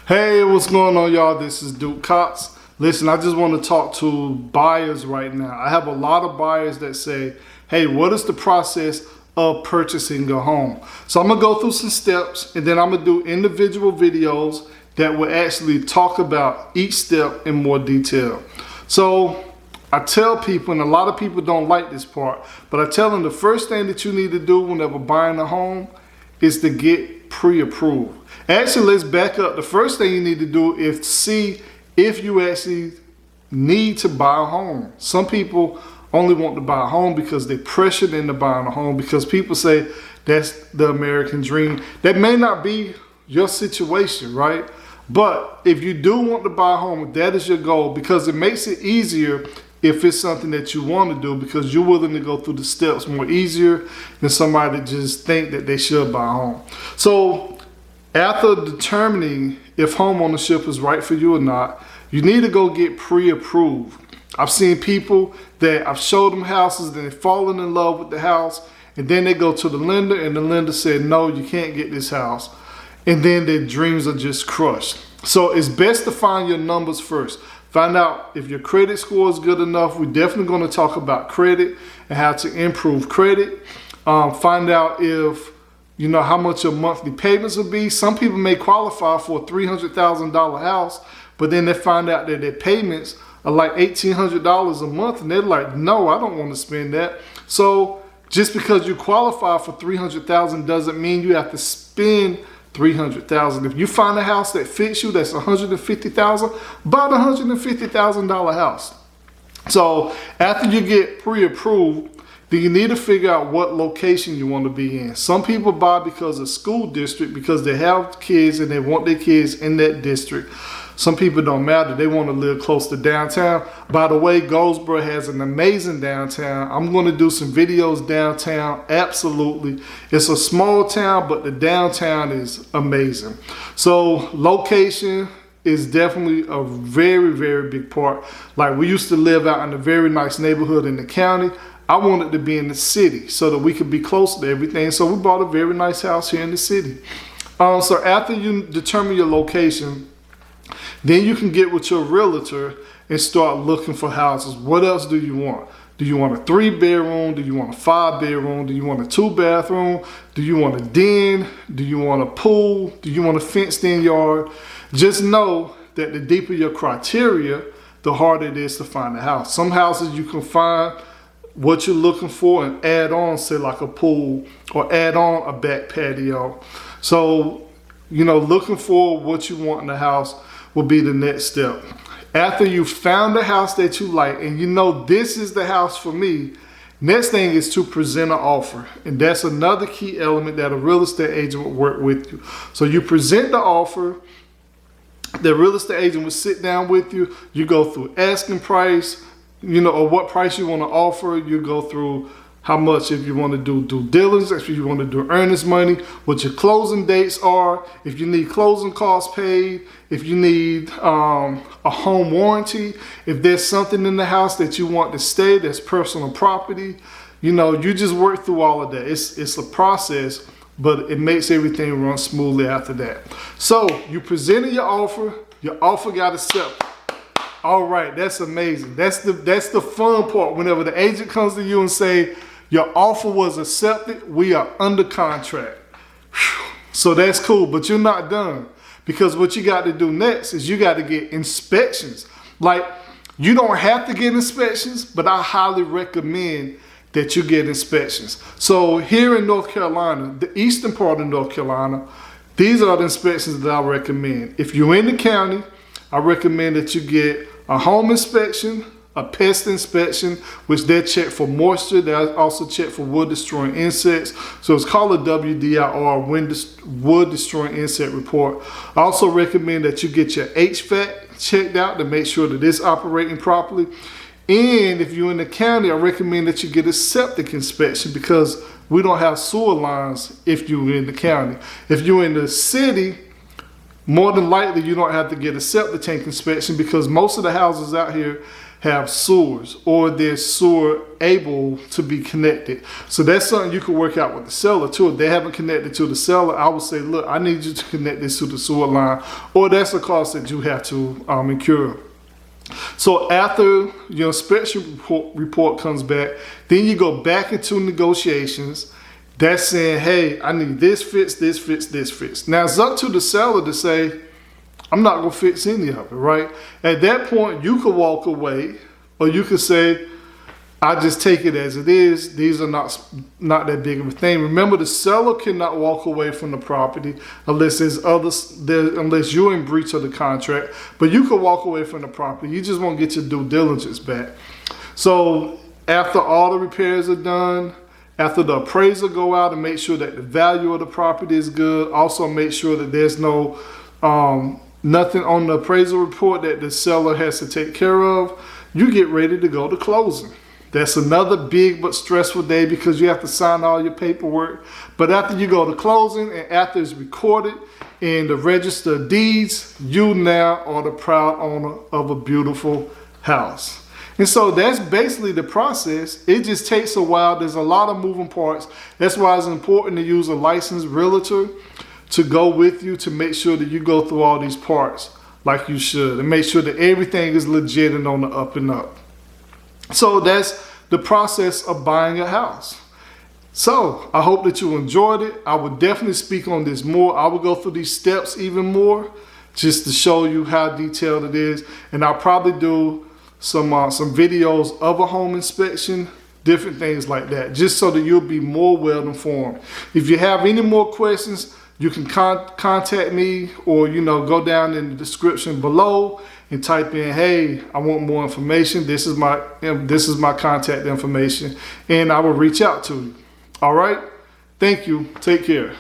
Hey, what's going on, y'all? This is Duke Cox. Listen, I just want to talk to buyers right now. I have a lot of buyers that say, hey, what is the process of purchasing a home? So I'm going to go through some steps, and then I'm going to do individual videos that will actually talk about each step in more detail. So I tell people, and a lot of people don't like this part, but I tell them the first thing that you need to do whenever buying a home is to get pre-approved. Actually, let's back up. The first thing you need to do is see if you actually need to buy a home. Some people only want to buy a home because they're pressured into buying a home because people say that's the American dream. That may not be your situation, right? But if you do want to buy a home, that is your goal, because it makes it easier if it's something that you want to do, because you're willing to go through the steps more easier than somebody that just think that they should buy a home. So after determining if home ownership is right for you or not, you need to go get pre-approved. I've seen people that I've showed them houses, and they've fallen in love with the house, and then they go to the lender, and the lender said, no, you can't get this house. And then their dreams are just crushed. So it's best to find your numbers first. Find out if your credit score is good enough. We're definitely going to talk about credit and how to improve credit. Find out if you know how much your monthly payments will be. Some people may qualify for a $300,000 house, but then they find out that their payments are like $1,800 a month, and they're like, no, I don't want to spend that. So just because you qualify for $300,000 doesn't mean you have to spend $300,000. If you find a house that fits you, that's $150,000, buy the $150,000 house. So after you get pre-approved, then you need to figure out what location you want to be in. Some people buy because of school district, because they have kids and they want their kids in that district. Some people don't matter. They want to live close to downtown. By the way, Goldsboro has an amazing downtown. I'm going to do some videos downtown. Absolutely. It's a small town, but the downtown is amazing. So location is definitely a very, very big part. Like, we used to live out in a very nice neighborhood in the county. I wanted to be in the city so that we could be close to everything. So we bought a very nice house here in the city. So after you determine your location, then you can get with your realtor and start looking for houses. What else do you want? Do you want a 3-bedroom? Do you want a 5-bedroom? Do you want a 2-bathroom? Do you want a den? Do you want a pool? Do you want a fenced-in yard? Just know that the deeper your criteria, the harder it is to find a house. Some houses you can find what you're looking for and add on, say like a pool, or add on a back patio. So, you know, looking for what you want in the house will be the next step. After you've found the house that you like, and you know this is the house for me, next thing is to present an offer. And that's another key element that a real estate agent will work with you. So you present the offer, the real estate agent will sit down with you, you go through asking price, you know, or what price you want to offer. You go through how much, if you want to do due diligence, if you want to do earnest money, what your closing dates are, if you need closing costs paid, if you need a home warranty, if there's something in the house that you want to stay that's personal property. You know, you just work through all of that. It's a process, but it makes everything run smoothly after that. So you presented your offer got accepted. All right, that's amazing. That's the fun part. Whenever the agent comes to you and say, your offer was accepted, we are under contract. Whew. So that's cool, but you're not done. Because what you got to do next is you got to get inspections. Like, you don't have to get inspections, but I highly recommend that you get inspections. So here in North Carolina, the eastern part of North Carolina, these are the inspections that I recommend. If you're in the county, I recommend that you get a home inspection, a pest inspection, which they check for moisture. They also check for wood destroying insects. So it's called a WDIR, wood destroying insect report. I also recommend that you get your HVAC checked out to make sure that it's operating properly. And if you're in the county, I recommend that you get a septic inspection, because we don't have sewer lines if you're in the county. If you're in the city, more than likely you don't have to get a septic tank inspection, because most of the houses out here have sewers or they're sewer able to be connected. So that's something you can work out with the seller too. If they haven't connected to the seller, I would say, look, I need you to connect this to the sewer line, or that's a cost that you have to incur. So after your inspection report comes back, then you go back into negotiations. That's saying, hey, I need this fits, this fits, this fits. Now it's up to the seller to say, I'm not gonna fix any of it, right? At that point, you could walk away, or you could say, I just take it as it is. These are not that big of a thing. Remember, the seller cannot walk away from the property unless unless you're in breach of the contract. But you could walk away from the property. You just won't get your due diligence back. So after all the repairs are done, after the appraiser go out and make sure that the value of the property is good, also make sure that there's no nothing on the appraisal report that the seller has to take care of, you get ready to go to closing. That's another big but stressful day because you have to sign all your paperwork. But after you go to closing and after it's recorded in the register of deeds, you now are the proud owner of a beautiful house. And so that's basically the process. It just takes a while. There's a lot of moving parts. That's why it's important to use a licensed realtor to go with you to make sure that you go through all these parts like you should and make sure that everything is legit and on the up and up. So that's the process of buying a house. So I hope that you enjoyed it. I would definitely speak on this more. I will go through these steps even more just to show you how detailed it is. And I'll probably do some videos of a home inspection, different things like that, just so that you'll be more well informed. If you have any more questions, you can contact me, or go down in the description below and type in, hey, I want more information. This is my contact information, and I will reach out to you. All right. Thank you. Take care.